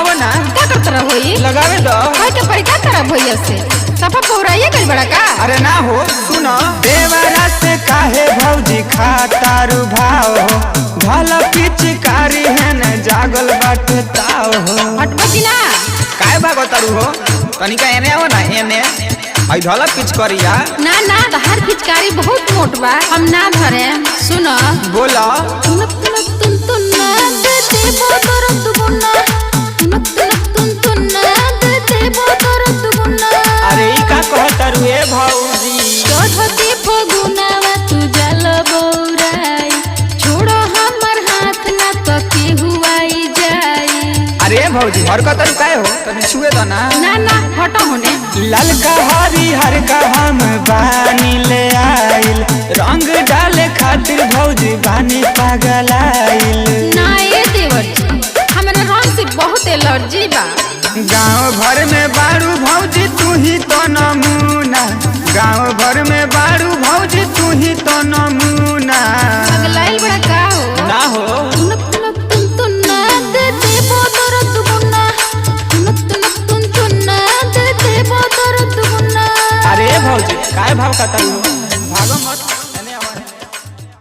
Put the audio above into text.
आवा ना का करत रह होई लगावे दो हाय के परिका तरह भैया से सफा पौराइए गइल बड़ा का। अरे ना हो सुनो देवरा से काहे भौजी खातारू भाव हो भला पिचकारी है न जागल बाटे ताव हो हटबो कि ना काहे भागतारू हो तनिका एने आओ ना एने आई धला पिचकारिया ना ना हर पिचकारी बहुत मोट बा हम ना धरे सुनो बोला तुनक तुनक तुन तुन ना दे बोतर दुगुना तुनक तुनक तुन तुन ना दे बोतर दुगुना। अरे ई का कहतारू ए भौजी चढ़ते फगुनावा तू जल बौराई छोड़ो हमर हाथ ना तो केहू आई जाई। अरे भौजी हरकतारू काहे हो तनी छुए दो ना ना ना हटो होने ललका हरिहर का हम बानी ले आइल रंग डाले खातिर भौजी बानी पागल आइल ना ए देवर हमरा रंग से बहुत एलर्जी बा। गाँव भर में बारू भौजी तू ही तो नमूना गाँव भर में बारू भौजी तू ही तो नमूना पगलाइल बड़ा का हो ना हो तुनक तुनक तुन तुन ना दे बोतर दुगुना तुनक तुनक तुन तुन ना दे बोतर दुगुना। अरे भौजी काय भाव खाता भागो मत।